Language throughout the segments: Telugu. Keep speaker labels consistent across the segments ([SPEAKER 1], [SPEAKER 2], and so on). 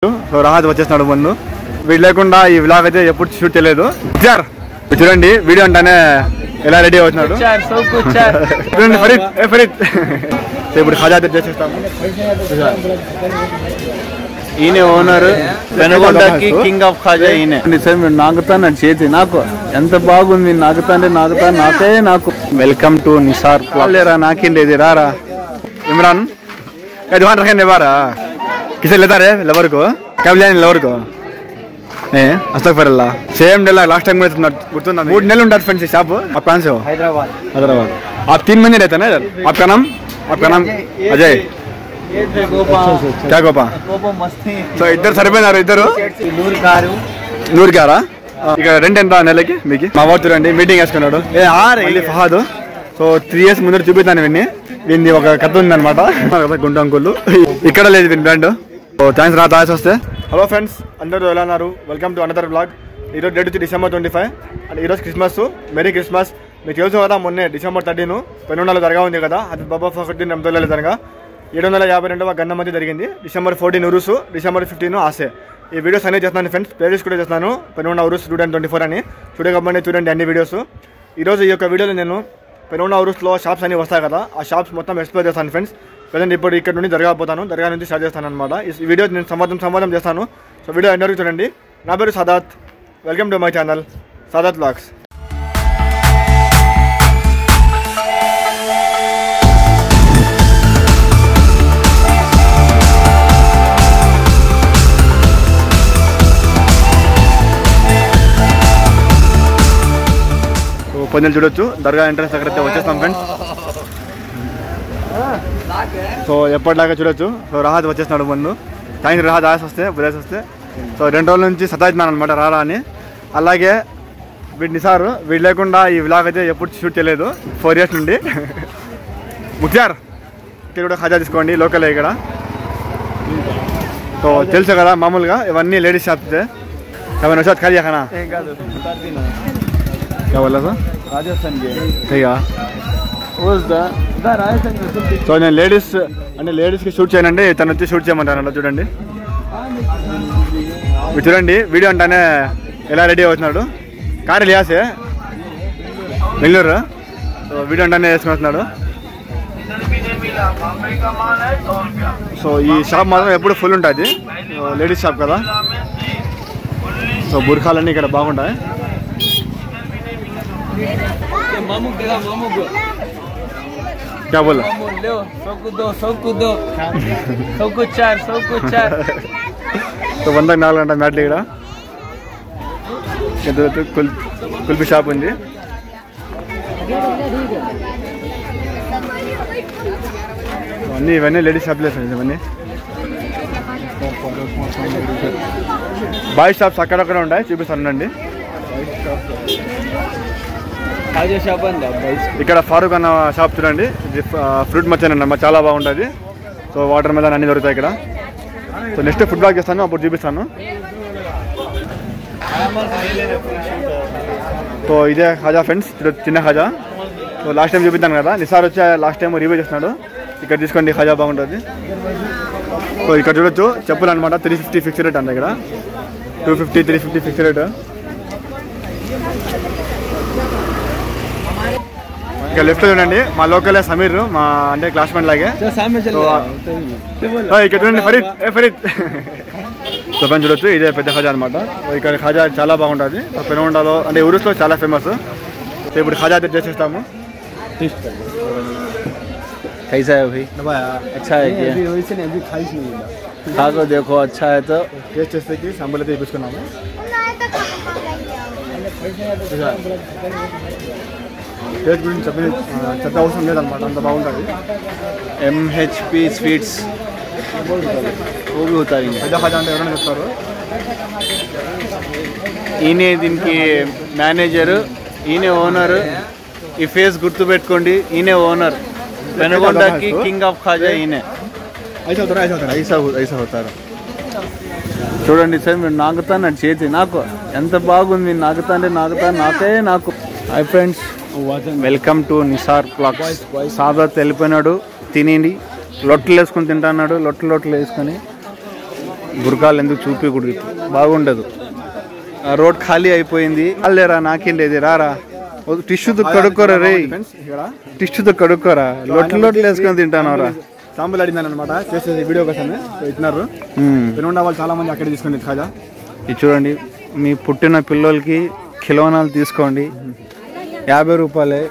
[SPEAKER 1] సో రాహత్ వచ్చేస్తున్నాడు ముందు. వీడు లేకుండా ఈ వ్లాగ్ అయితే ఎప్పుడు షూట్ చేయలేదు. చూడండి వీడియో అంటానే ఎలా రెడీ అవుతున్నాడు. ఇప్పుడు ఖాజా చేసేస్తాము.
[SPEAKER 2] ఈయన ఓనర్ పెనుగొండకి కింగ్ ఆఫ్ ఖాజా ఈయన. మీరు నాకుతాను చేతి నాకు ఎంత బాగుంది. నాకే నాకు. Welcome to Nisar.
[SPEAKER 1] లేరా నాకిండి ఇది రారా इमरान दुकान रखेंगे बारा किसे लेता रे लवर को क्या ले लवर को अस्तगफिरुल्लाह सेम डेला लास्ट टाइम गुर्तुंदा 3 నెలలు ఉంటది ఫ్రెండ్స్ ఈ షాప్ आप कहां से हो हैदराबाद आप 3 महीने रहते हैं ना इधर आपका नाम अजय क्या गोपा సో ఇద్దరు సరిపోయినారు ఇద్దరు నూరు గారా ఇక రెంట్ ఎంత నెలకి మీకు మా వాడు చూడండి మీటింగ్ వేసుకున్నాడు ఫహాద్ సో 3 years ముందర చూపిస్తాను ఇవన్నీ దీన్ని ఒక కథ ఉందన్నమాట గుంట అంకుళ్ళు ఇక్కడ లేదు దీని బ్రాండ్. సో థ్యాంక్స్ రా తాస్ వస్తే. హలో ఫ్రెండ్స్ అందరూ ఎలా ఉన్నారు? Welcome to another blog. ఈరోజు డేట్ వచ్చి December 25 అండ్ ఈరోజు క్రిస్మస్. Merry Christmas. మీకు తెలుసు కదా మొన్నే December 13 పెనుగొండలో జరగా ఉంది కదా. అది బాబా ఫఖరుద్దీన్ రహమతుల్లాహి జరగా 752వ గన్న మధ్య జరిగింది. December 14 Urs, December 15 ఆసే. ఈ వీడియోస్ అనేది చేస్తున్నాను ఫ్రెండ్స్. ప్లేలిస్ట్ కూడా చేస్తున్నాను పెనుగొండ ఉరుసు 2024 అని. చూడకపోతే చూడండి అన్ని వీడియోస్. ఈరోజు ఈ యొక్క వీడియోలో నేను పెనుగొండ ఉరుస్లో షాప్స్ అన్ని వస్తాయి కదా, ఆ షాప్స్ మొత్తం ఎక్స్ప్లోర్ చేస్తాను ఫ్రెండ్స్. ప్రజెంట్ ఇప్పుడు ఇక్కడ నుండి దర్గా నుంచి స్టార్ట్ చేస్తాను అనమాట. ఈ వీడియో నేను సంవాదం చేస్తాను. సో వీడియో ఎండ్ వరకు చూడండి. నా పేరు Saadat. Welcome to my channel Saadat vlogs. పొందలు చూడొచ్చు. దర్గా ఎంట్రన్స్ దగ్గర అయితే వచ్చేస్తాం ఫ్రెండ్స్. సో ఎప్పటిలాగా చూడొచ్చు. సో రాహత్ వచ్చేస్తున్నాడు ముందు. థ్యాంక్స్ రాహత్ వస్తే వస్తే. సో 2 రోజుల నుంచి సతాయిస్తున్నాను అనమాట రారా అని. అలాగే వీడి నిసార్ వీడు లేకుండా ఈ వ్లాగ్ అయితే ఎప్పుడు షూట్ చేయలేదు 4 years నుండి. ముఖ్యార్ ఇక్కడ కూడా ఖాజా తీసుకోండి లోకల్ ఇక్కడ. సో తెలుసు కదా మామూలుగా ఇవన్నీ లేడీస్ షాప్స్. ఏమైనా వచ్చా ఖాళీ ఖానా क्या बोला था
[SPEAKER 2] రాజస్థాన్
[SPEAKER 1] సో నేను లేడీస్ అంటే లేడీస్కి షూట్ చేయనండి, తను వచ్చి షూట్ చేయమంటాను అలా. చూడండి మీరు చూడండి వీడియో అంటానే ఎలా రెడీ అవుతున్నాడు. కారు లియాసే బెంగళూరు. సో వీడియో అంటానే వేసుకుని వస్తున్నాడు. సో ఈ షాప్ మాత్రం ఎప్పుడు ఫుల్ ఉంటుంది, లేడీస్ షాప్ కదా. సో బుర్ఖాలన్నీ ఇక్కడ బాగుంటాయి. क्या बोला तो 4 గంటల మ్యాట్లు ఇక్కడ. కుల్ఫీ షాప్ ఉంది. ఇవన్నీ లేడీస్ షాప్ లేదు ఇవన్నీ. బాయ్ షాప్స్ అక్కడక్కడ ఉంటాయి, చూపిస్తానండి. ఇక్కడ ఫారూక్ అన్న షాప్ చూడండి. ఇది ఫ్రూట్ మర్చెంట్ అన్నమాట, చాలా బాగుంటుంది. సో వాటర్ మెలన్ అన్ని దొరుకుతాయి ఇక్కడ. సో నెక్స్ట్ ఫుడ్ బ్లాగ్ చేస్తాను, అప్పుడు చూపిస్తాను. సో ఇదే ఖాజా ఫ్రెండ్స్, చిన్న ఖాజా. సో లాస్ట్ టైం చూపిస్తాను కదా, నిసార్ వచ్చి లాస్ట్ టైం రివ్యూ చేస్తున్నాడు. ఇక్కడ తీసుకోండి ఖాజా బాగుంటుంది. సో ఇక్కడ చూడొచ్చు చెప్పులు అనమాట. 350 ఫిక్స్ రేట్ అంట ఇక్కడ. 250 350 ఫిక్స్ రేట్. ఇక లెఫ్ట్ చూడండి మా లోకలే సమీర్, మా అంటే క్లాస్మేట్ లాగే. ఇక్కడ చూడండి ఫరీద్. సో ఫ్రెండ్స్ చూడొచ్చు ఇదే పెద్ద ఖాజా అనమాట. ఇక్కడ ఖాజా చాలా బాగుంటుంది. పెనుగొండలో అంటే ఉరుస్లో చాలా ఫేమస్. సో ఇప్పుడు ఖాజా అయితే చేసేస్తాము.
[SPEAKER 2] कैसा है भाई? अच्छा है क्या? खा को देखो, अच्छा है तो
[SPEAKER 1] టేస్ట్ చేస్తే సంబల్ అయితే తీసుకున్నాము. టేస్ట్ గురించి చెత్త అవసరం లేదనమాట, అంత బాగుంటుంది.
[SPEAKER 2] MHP స్వీట్స్ वो भी उतारेंगे.
[SPEAKER 1] పెద్ద ఖాజా అంటే ఎవరైనా చెప్తారు.
[SPEAKER 2] ఈయనే దీనికి మేనేజరు, ఈయనే ఓనర్. ఈ ఫేస్ గుర్తు పెట్టుకోండి, ఈయనే ఓనర్. పెనుగొండకి కింగ్ ఆఫ్ ఖాజా ఈయనే. ఐసా అవుతారు. చూడండి సార్, మీరు నాకుతాను చేతి నాకు ఎంత బాగుంది. నాకే నాకు. Hi friends, welcome to Nisar blogs. Saadat వెళ్ళిపోయినాడు, తినేయండి. లొట్టలు వేసుకొని తింటున్నాడు. లొట్టలు వేసుకొని బుర్కాలు ఎందుకు చూపించకూడదు, బాగుండదు. రోడ్ ఖాళీ అయిపోయింది. అల్లేరా నాకేం లేదు, రారా టిష్యూతో కడుక్కోరా రే, టిష్యూతో కడుక్కోరా, లొట్లు వేసుకొని తింటానరా.
[SPEAKER 1] సాంపుల్ అడిగినాను అనమాట, చేసే వీడియో కోసమే ఇచ్చినారు. పెనుగొండ వాళ్ళు చాలా మంది అక్కడే తీసుకుని ఖాజా.
[SPEAKER 2] ఇది చూడండి, మీ పుట్టిన పిల్లలకి కిలోనాలు తీసుకోండి. 50 రూపాయలే,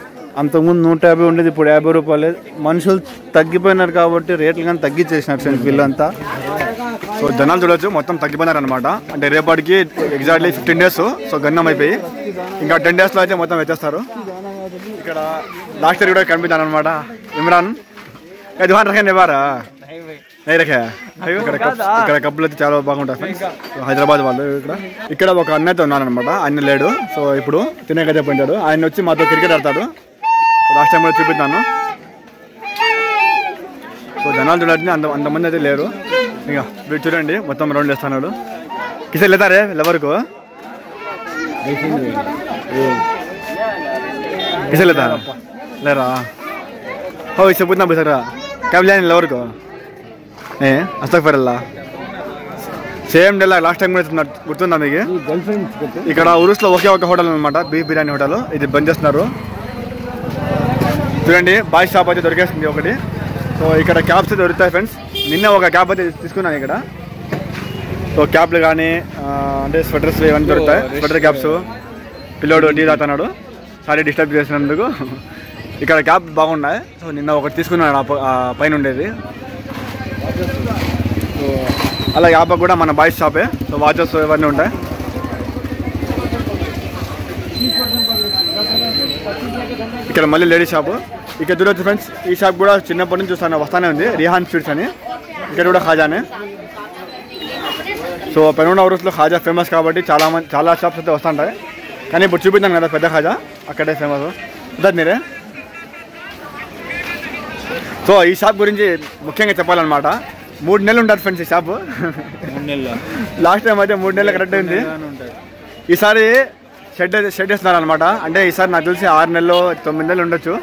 [SPEAKER 2] అంతకుముందు 150 ఉండేది, ఇప్పుడు 50 రూపాయలే. మనుషులు తగ్గిపోయినారు కాబట్టి రేట్లు కానీ తగ్గించేసినారు సార్ బిల్లు అంతా.
[SPEAKER 1] సో జనాలు చూడొచ్చు మొత్తం తగ్గిపోయినారు అనమాట. అంటే రేపటికి ఎగ్జాక్ట్లీ 15 days సో గన్నం అయిపోయి ఇంకా 10 daysలో అయితే మొత్తం వచ్చేస్తారు. ఇక్కడ లాస్ట్ ఇయర్ కూడా కనిపించాను అనమాట. ఇమ్రాన్ దుకాన్ రఖే నివారా రఖే ఇక్కడ కప్పులు అయితే చాలా బాగుంటాయి ఫ్రెండ్స్. హైదరాబాద్ వాళ్ళు ఇక్కడ ఒక అన్నయ్యతో ఉన్నానమాట. ఆయన లేడు, సో ఇప్పుడు తినేకైతే పోయింటాడు. ఆయన వచ్చి మాతో క్రికెట్ ఆడతాడు. లాస్ట్ టైం కూడా చూపిస్తాను. సో జనాలు చూడండి అంతమంది అయితే లేరు. ఇక వీడు చూడండి మొత్తం రౌండ్ వేస్తున్నాడు. కిసే లేతారే ఎవరికి కిసే లేతా లేరా हो इसे पूछना भी सर क्या जाने लवर को అస్తగఫిరుల్లా సేమ్ డే లాస్ట్ టైం కూడా గుర్తుందా మీకు? ఇక్కడ ఉరుస్లో ఒకే ఒక హోటల్ అనమాట, బీఫ్ బిర్యానీ హోటల్. ఇది బంద్ చేస్తున్నారు. చూడండి బాయ్ షాప్ అయితే దొరికేస్తుంది ఒకటి. సో ఇక్కడ క్యాబ్స్ అయితే దొరుకుతాయి ఫ్రెండ్స్. నిన్న ఒక క్యాబ్ అయితే తీసుకున్నాను ఇక్కడ. సో క్యాబ్లు కానీ అంటే స్వెటర్స్ ఇవన్నీ దొరుకుతాయి. Sweater cabs. పిల్లోడు టీ తాగుతున్నాడు, సారీ డిస్టర్బ్ చేసినందుకు. ఇక్కడ క్యాబ్ బాగున్నాయి. సో నిన్న ఒకటి తీసుకున్నాడు పైన ఉండేది. సో అలా యాప్ కూడా మన బాయ్స్ షాపే. సో వాచెస్ ఇవన్నీ ఉంటాయి. ఇక్కడ మళ్ళీ లేడీస్ షాపు. ఇక్కడ చూడొచ్చు ఫ్రెండ్స్, ఈ షాప్ కూడా చిన్నప్పటి నుంచి వస్తానే ఉంది, రిహాన్ స్వీట్స్ అని. ఇక్కడ కూడా ఖాజానే. సో పెనుగొండ ఊరుస్లో ఖాజా ఫేమస్ కాబట్టి చాలా షాప్స్ అయితే వస్తుంటాయి. కానీ ఇప్పుడు చూపించాను కదా పెద్ద ఖాజా, అక్కడే ఫేమస్. అదే మీరే. సో ఈ షాప్ గురించి ముఖ్యంగా చెప్పాలన్నమాట. 3 నెలలు ఉంటుంది ఫ్రెండ్స్ ఈ షాపు. లాస్ట్ టైం అయితే 3 నెలలు కరెక్ట్ అయింది. ఈసారి షెడ్ వేస్తున్నారు అనమాట. అంటే ఈసారి నాకు తెలిసి 6 నెలలు 9 నెలలు ఉండొచ్చు.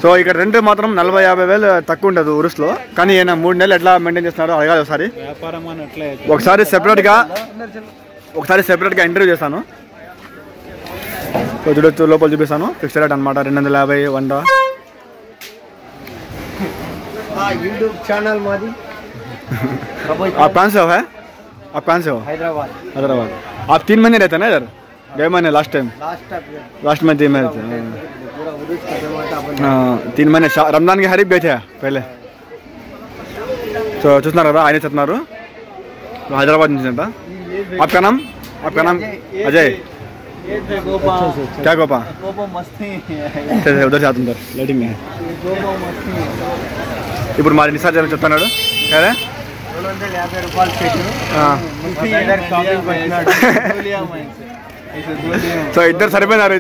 [SPEAKER 1] సో ఇక్కడ రెంట్ మాత్రం 40-50 వేలు తక్కువ ఉండదు ఉరుస్లో. కానీ ఈయన 3 నెలలు ఎట్లా మెయింటైన్ చేస్తున్నారో అడగాలి ఒకసారి. ఒకసారి సెపరేట్గా ఇంటర్వ్యూ చేస్తాను. సో చూడొచ్చు, లోపల చూపిస్తాను. ఫిక్స్డ్ రేట్ అనమాట 250 100.
[SPEAKER 3] यूट्यूब चैनल मादी
[SPEAKER 1] आप कहाँ से हो? है आप कहाँ से हो?
[SPEAKER 3] हैदराबाद।
[SPEAKER 1] आप 3 महीने रहते हैं ना इधर? गए महीने लास्ट टाइम में 3 महीने थे. हाँ 3 महीने रमजान के हरीफ गए थे पहले. तो చూస్తున్నారు కదా ఆయన చెప్తున్నారు హైదరాబాద్ నుంచి అంట. आपका नाम अजय. क्या गोपा उधर से आते लाइटिंग में. ఇప్పుడు మరి నిసార్ జనం చెప్తున్నాడు కదా
[SPEAKER 3] 250 రూపాయలు చెట్టు.
[SPEAKER 1] సో ఇద్దరు సరిపోయినారు.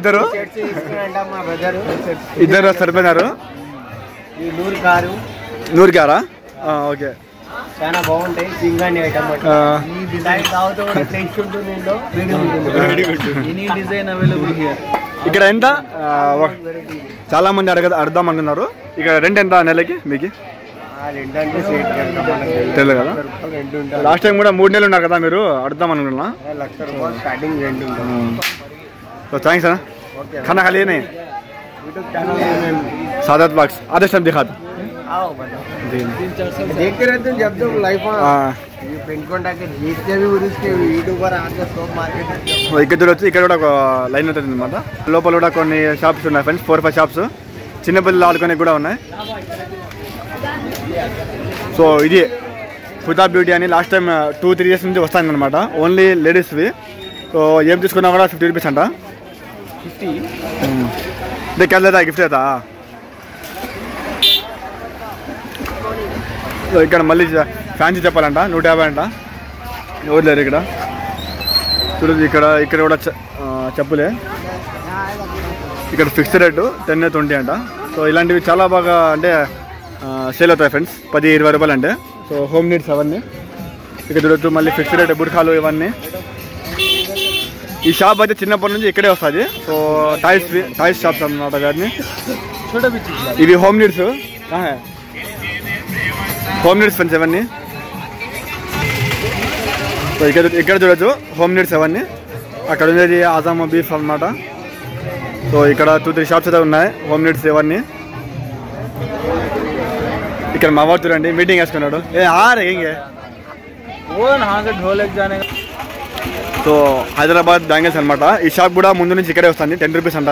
[SPEAKER 1] ఇద్దరు సరిపోయినారు. నూరు గారా? ఓకే,
[SPEAKER 3] చాలా బాగుంటాయి. Singhani item design available here.
[SPEAKER 1] ఇక్కడ ఎంత చాలా మంది అడుగుదాం అనుకున్నారు. ఇక్కడ రెంట్ ఎంత నెలకి మీకు తెలియదు కదా? లాస్ట్ టైం కూడా 3 నెలలు ఉన్నారు కదా, మీరు అడుగుదాం అనుకున్నా. तो थैंक्स है. खाना खा लिए नहीं? सादात बॉक्स आधे टाइम दिखा दो.
[SPEAKER 3] देखते रहते हैं जब तक लाइफ పెనుకొండ జీతే भी उसके यूट्यूबर आके स्टॉक मार्केट.
[SPEAKER 1] ఇక్కడ చూడొచ్చు, ఇక్కడ కూడా ఒక లైన్ ఉంటుంది అనమాట. లోపల కూడా కొన్ని షాప్స్ ఉన్నాయి ఫ్రెండ్స్, 4-5 షాప్స్. చిన్నపిల్లలు ఆడుకునే కూడా ఉన్నాయి. సో ఇది ఫుదా బ్యూటీ అని లాస్ట్ టైం 2-3 years నుంచి వస్తాయన్నమాట. ఓన్లీ లేడీస్వి. సో ఏం తీసుకున్నా కూడా 50 రూపీస్ అంట. 50 क्या लेता है? गिफ्ट लेता. సో ఇక్కడ మళ్ళీ ఫ్యాన్సీ చెప్పాలంట 150 అంట. ఎవరు లేరు ఇక్కడ. చూడదు, ఇక్కడ కూడా చెప్పులే. ఇక్కడ ఫిక్స్డ్ రేటు 10-20 అంట. సో ఇలాంటివి చాలా బాగా అంటే సేల్ అవుతాయి ఫ్రెండ్స్, 10-20 రూపాయలు అంటే. సో హోమ్ నీడ్స్ అవన్నీ ఇక్కడ చూడొచ్చు. మళ్ళీ ఫిక్స్డ్ రేట్ బుర్ఖాలు ఇవన్నీ. ఈ షాప్ అయితే చిన్నప్పటి నుంచి ఇక్కడే వస్తుంది. సో టాయ్స్ షాప్స్ అన్నమాట గారిని. ఇవి హోమ్ నీడ్స్ ఫ్రెండ్స్ ఇవన్నీ. సో ఇక్కడ చూడొచ్చు హోమ్ నీడ్స్ అవన్నీ. అక్కడ ఉండేది ఆజామా బీఫ్ అనమాట. సో ఇక్కడ 2-3 షాప్స్ అయితే ఉన్నాయి హోమ్ నీడ్స్ ఇవన్నీ. ఇక్కడ మా వాడు చూడండి మీటింగ్ వేసుకున్నాడు. సో హైదరాబాద్ బ్యాంగిల్స్ అనమాట. ఈ షాప్ కూడా ముందు నుంచి ఇక్కడే వస్తుంది. 10 రూపీస్ అంట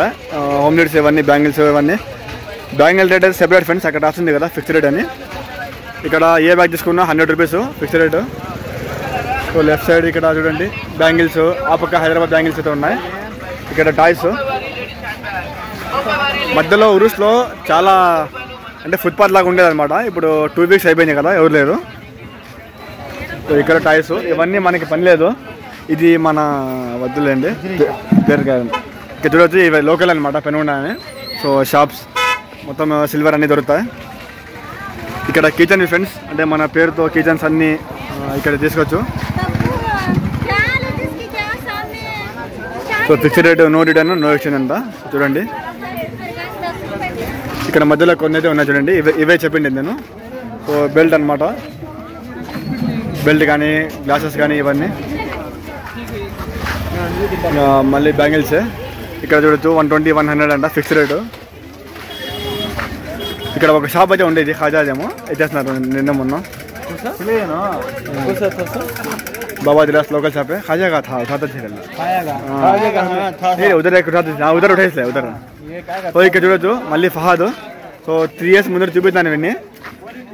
[SPEAKER 1] హోమ్ నీడ్స్ ఇవన్నీ, బ్యాంగిల్స్ ఇవన్నీ. బ్యాంగిల్ రేట్ అయితే సెపరేట్ ఫ్రెండ్స్, అక్కడ వస్తుంది కదా ఫిక్స్డ్ రేట్ అని. ఇక్కడ ఏ బ్యాగ్ తీసుకున్నా 100 rupees fixed rate. So left side ఇక్కడ చూడండి బ్యాంగిల్స్, ఆ పక్క హైదరాబాద్ బ్యాంగిల్స్ అయితే ఉన్నాయి. ఇక్కడ టాయ్స్ మధ్యలో ఉరుస్లో చాలా అంటే ఫుట్పాత్ లాగా ఉండేది అనమాట. ఇప్పుడు 2 వీక్స్ అయిపోయినాయి కదా, ఎవరు లేరు. సో ఇక్కడ టాయ్స్ ఇవన్నీ మనకి పని లేదు, ఇది మన వద్దులేండి పేరు కాదు. ఇక్కడ చూడవచ్చు ఇవి లోకల్ అనమాట పెనుగొండ అని. సో షాప్స్ మొత్తం సిల్వర్ అన్నీ దొరుకుతాయి. ఇక్కడ కిచెన్ ఫ్రెండ్స్, అంటే మన పేరుతో కిచెన్స్ అన్నీ ఇక్కడ తీసుకోవచ్చు. So fixed rate, no return no exchange అంట. చూడండి ఇక్కడ మధ్యలో కొన్ని అయితే ఉన్నాయి చూడండి, ఇవే చెప్పింది నేను. సో బెల్ట్ అనమాట, బెల్ట్ కానీ గ్లాసెస్ కానీ ఇవన్నీ. మళ్ళీ బ్యాంగిల్స్ ఇక్కడ చూడొచ్చు 120-100 అంట ఫిక్స్డ్ రేటు. ఇక్కడ ఒక షాప్ అయితే ఉండేది ఖాజాదేమో ఇచ్చేస్తున్నారు నిన్న మొన్న. बाबा दिलास लोकल शॉप है, खाजा था उठाता थे उधर उधर उठे उधर. సో ఇక్కడ చూడొచ్చు మళ్ళీ ఫహాద్. సో 3 years ముందర చూపిస్తాను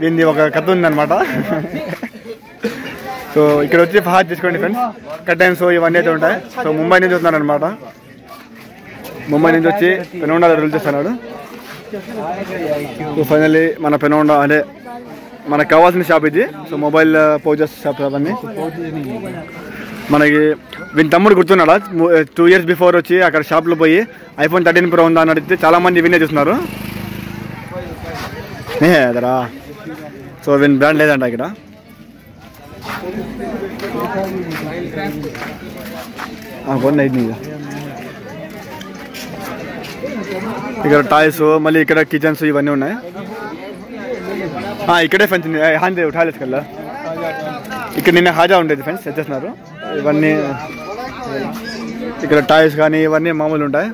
[SPEAKER 1] వీడిని ఒక కథ ఉందన్నమాట. సో ఇక్కడ వచ్చి ఫహాద్ తీసుకోండి ఫ్రెండ్స్, కర్టైన్స్ ఇవన్నీ అయితే ఉంటాయి. సో ముంబై నుంచి వస్తున్నాడు అనమాట, ముంబై నుంచి వచ్చి పెనుగొండ రూల్ చేస్తున్నాడు. సో ఫైనల్లీ మన పెనుగొండ అంటే మనకు కావాల్సిన షాప్ ఇది. సో మొబైల్ పౌచెస్ షాప్ అవన్నీ. మనకి వీని తమ్ముడు గుర్తున్నాడా 2 years బిఫోర్ వచ్చి అక్కడ షాప్లో పోయి iPhone 13 Pro ఉందా అని అడిగితే చాలామంది వినే చూస్తున్నారు అదరా. సో వీని బ్రాండ్ లేదంట ఇక్కడ. ఇక్కడ టాయ్స్, మళ్ళీ ఇక్కడ కిచెన్స్ ఇవన్నీ ఉన్నాయి. ఇక్కడే ఫ్రెండ్స్ హాంది ఉఠాలేదు కల్లా. ఇక్కడ నిన్న హాజా ఉండేది ఫ్రెండ్స్, తెచ్చేస్తున్నారు ఇవన్నీ. ఇక్కడ టాయ్స్ కానీ ఇవన్నీ మామూలు ఉంటాయి.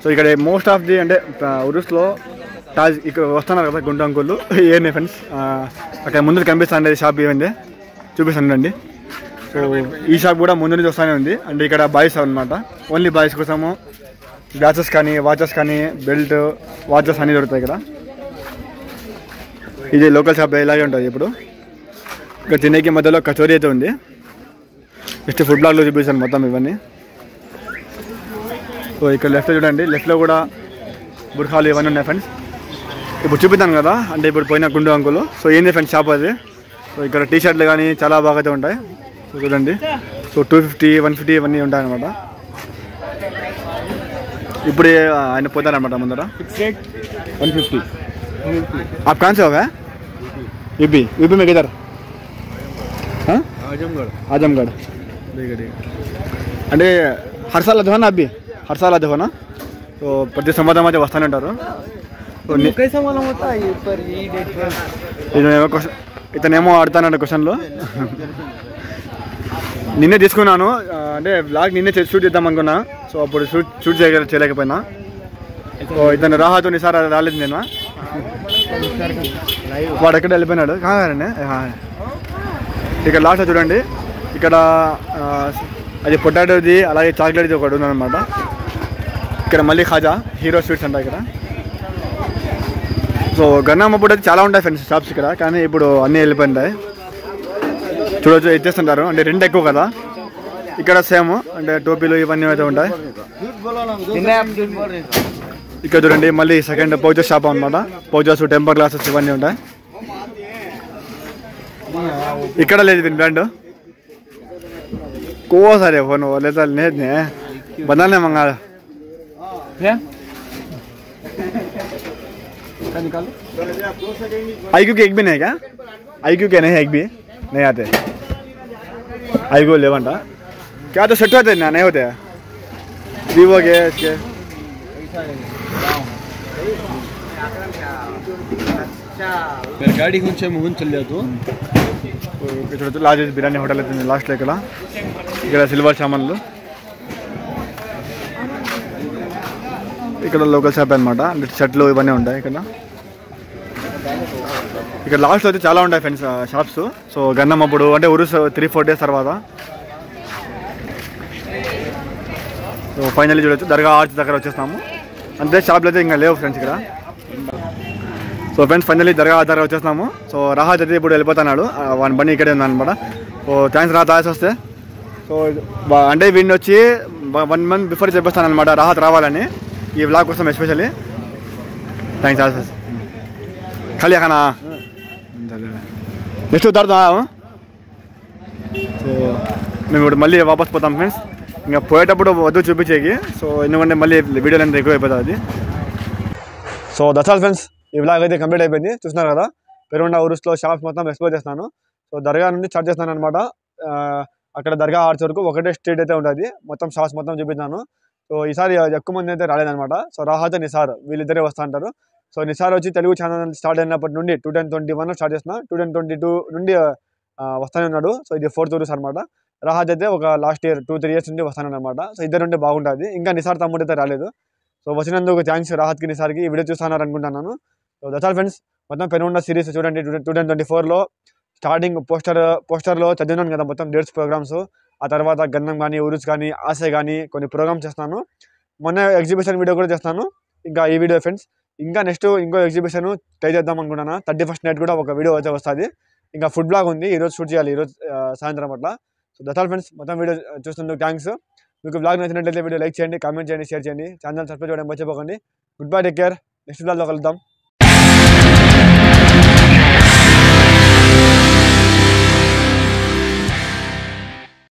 [SPEAKER 1] సో ఇక్కడ మోస్ట్ ఆఫ్ ది అంటే ఉరుస్లో టాయ్స్ ఇక్కడ వస్తున్నారు కదా గుంట అంకుళ్ళు ఏనే ఫ్రెండ్స్. అక్కడ ముందు కనిపిస్తుంది షాప్ ఏమైంది చూపిస్తాను అండి. సో ఈ షాప్ కూడా ముందు నుంచి వస్తూనే ఉంది. అంటే ఇక్కడ బాయ్స్ అనమాట, ఓన్లీ బాయ్స్ కోసము గ్లాసెస్ కానీ వాచెస్ కానీ బెల్ట్ వాచెస్ అన్నీ దొరుకుతాయి ఇక్కడ. ఇది లోకల్ షాప్ ఇలాగే ఉంటుంది. ఇప్పుడు ఇక్కడ తినేకి మధ్యలో కచోరీ అయితే ఉంది. నెక్స్ట్ ఫుడ్ బ్లాగ్లో చూపిస్తాను మొత్తం ఇవన్నీ. సో ఇక్కడ లెఫ్ట్ చూడండి, లెఫ్ట్లో కూడా బుర్ఖాలు ఇవన్నీ ఉన్నాయి ఫ్రెండ్స్. ఇప్పుడు చూపిస్తాను కదా, అంటే ఇప్పుడు పోయిన గుండు అంకులు. సో ఏంది ఫ్రెండ్స్ షాప్ అది. సో ఇక్కడ టీ షర్ట్లు కానీ చాలా బాగా అయితే ఉంటాయి. సో చూడండి, సో 250, 150 ఇవన్నీ ఉంటాయి అనమాట. ఇప్పుడు ఆయన పోతారనమాట ముందర 150. आप कहाँ से हो गए? यूपी में किधर? आजमगढ़. అంటే हर साल आते हो ना, अभी हर साल आते हो ना? तो ప్రతి సంవత్సరం అయితే వస్తూనే ఉంటారు. ఇతనేమో ఆడుతానంట క్వశ్చన్లో. నిన్నే తీసుకున్నాను, అంటే బ్లాగ్ నిన్నే షూట్ చేద్దాం అనుకున్నా. సో అప్పుడు షూట్ చేయలేకపోయినా. సో ఇతను రాహతో ఈసారి రాలేదు నేను. వాడు ఎక్కడ వెళ్ళిపోయినాడు కాగానే. ఇక్కడ లాస్ట్ చూడండి, ఇక్కడ అది పొటాటోది అలాగే చాక్లెట్ది ఒకటి ఉందన్నమాట. ఇక్కడ మళ్ళీ ఖాజా హీరో స్వీట్స్ అంట ఇక్కడ. సో గన్నమ్మప్పుడు అయితే చాలా ఉంటాయి ఫ్రెండ్స్ షాప్స్ ఇక్కడ, కానీ ఇప్పుడు అన్నీ వెళ్ళిపోయింటాయి. చూడవచ్చు ఇచ్చేస్తుంటారు, అంటే రెంట్ ఎక్కువ కదా. ఇక్కడ సేమ్ అంటే టోపీలు ఇవన్నీ అయితే ఉంటాయి. ఇక్కడ చూడండి మళ్ళీ సెకండ్ పౌచెస్ షాప్ అనమాట. పౌచెస్, టెంపర్ గ్లాసెస్ ఇవన్నీ ఉంటాయి. ఇక్కడ లేదు దీని బ్రాండ్ को सारे फोन वाले तो नहीं बनाने मंगा IQ के एक भी नहीं क्या? IQ के नहीं एक भी नहीं आते. IQ 11 क्या तो सेट होते ना नहीं होते वीवो के इसके.
[SPEAKER 2] गाड़ी కొంచెం ముందు చల్లాదు
[SPEAKER 1] ఇక్కడ చూడొచ్చు లార్జెస్ట్ బిర్యానీ హోటల్ అవుతుంది లాస్ట్లో ఇక్కడ సిల్వర్ సామాన్లు, ఇక్కడ లోకల్ షాప్ అనమాట, షర్ట్లు ఇవన్నీ ఉంటాయి ఇక్కడ లాస్ట్లో అయితే చాలా ఉంటాయి ఫ్రెండ్స్ షాప్స్. సో గన్నం అప్పుడు అంటే ఉరుస్ 3-4 డేస్ తర్వాత. సో ఫైనల్లీ చూడొచ్చు దర్గా ఆర్చ్ దగ్గర వచ్చేస్తాము. అంతే, షాప్లు అయితే ఇంకా లేవు ఫ్రెండ్స్ ఇక్కడ. సో ఫ్రెండ్స్ ఫైనల్లీ దర్గా దగ్గర వచ్చేస్తాము. సో రాహత్ అయితే ఇప్పుడు వెళ్ళిపోతున్నాడు, వాని బండి ఇక్కడే ఉందన్నమాట. సో థ్యాంక్స్ రాహత్ ఆయాస్ వస్తే. సో అంటే వీడిని వచ్చి 1 month బిఫోర్ చెప్పేస్తాను అనమాట రాహత్ రావాలని ఈ వ్లాగ్ కోసం ఎస్పెషల్లీ. థ్యాంక్స్ ఆయాస్. ఖాళీ ఖానా నెక్స్ట్ ఉతారుతా. సో మేము ఇప్పుడు మళ్ళీ వాపస్ పోతాం ఫ్రెండ్స్. ఇంకా పోయేటప్పుడు వద్దు చూపించేకి, సో ఎందుకంటే మళ్ళీ వీడియోలు ఎంత ఎక్కువ అయిపోతుంది అది. సో దట్స్ ఆల్ ఫ్రెండ్స్, ఈ వ్లాగ్ అయితే కంప్లీట్ అయిపోయింది. చూస్తున్నారు కదా పెరుగుండ ఉరుస్లో షాప్స్ మొత్తం ఎక్స్ప్లోర్ చేస్తాను. సో దర్గా నుండి స్టార్ట్ చేస్తాను అనమాట. అక్కడ దర్గా ఆర్చ్ వరకు ఒకటే స్ట్రీట్ అయితే ఉంటుంది, మొత్తం షాప్స్ మొత్తం చూపిస్తాను. సో ఈసారి ఎక్కువ మంది అయితే రాలేదనమాట. సో రాహత్ నిసార్ వీళ్ళిద్దరే వస్తూ ఉంటారు. సో నిసార్ వచ్చి తెలుగు ఛానల్ స్టార్ట్ అయినప్పటి నుండి 2021 స్టార్ట్ చేసిన 2022 నుండి వస్తూనే ఉన్నాడు. సో ఇది 4th ఉరుస్ అనమాట. రాహత్ అయితే ఒక లాస్ట్ ఇయర్ 2-3 years నుండి వస్తాను అనమాట. సో ఇద్దరు ఉంటే బాగుంటుంది. ఇంకా నిసార్ తమ్ముడు అయితే రాలేదు. సో వచ్చినందుకు థ్యాంక్స్ రాహత్కి నిసార్కి. ఈ వీడియో చూస్తున్నారు అనుకుంటున్నాను. సో దట్స్ ఆల్ ఫ్రెండ్స్, మొత్తం పెరుగుండ సిరీస్ చూడండి. 2024లో స్టార్టింగ్ పోస్టర్లో చదివినాను కదా మొత్తం డేట్స్ ప్రోగ్రామ్స్. ఆ తర్వాత గన్నం కానీ ఉరుస్ కానీ ఆశే కానీ కొన్ని ప్రోగ్రామ్స్ చేస్తాను. మొన్న ఎగ్జిబిషన్ వీడియో కూడా చేస్తాను. ఇంకా ఈ వీడియో ఫ్రెండ్స్, ఇంకా నెక్స్ట్ ఇంకో ఎగ్జిబిషన్ ట్రై చేద్దాం అనుకుంటున్నా. 31st నైట్ కూడా ఒక వీడియో అయితే వస్తుంది. ఇంకా ఫుడ్ బ్లాగ్ ఉంది, ఈరోజు షూట్ చేయాలి, ఈరోజు సాయంత్రం అట్లా. సో దట్స్ ఆల్ ఫ్రెండ్స్, మొత్తం వీడియో చూస్తున్నందుకు థ్యాంక్స్. మీకు బ్లాగ్ నచ్చినట్లయితే వీడియో లైక్ చేయండి, కామెంట్ చేయండి, షేర్ చేయండి, ఛానల్ సబ్స్క్రైబ్ చేయడం మర్చిపోకండి. Goodbye, take care. Next బ్లాగ్లో కలుద్దాం.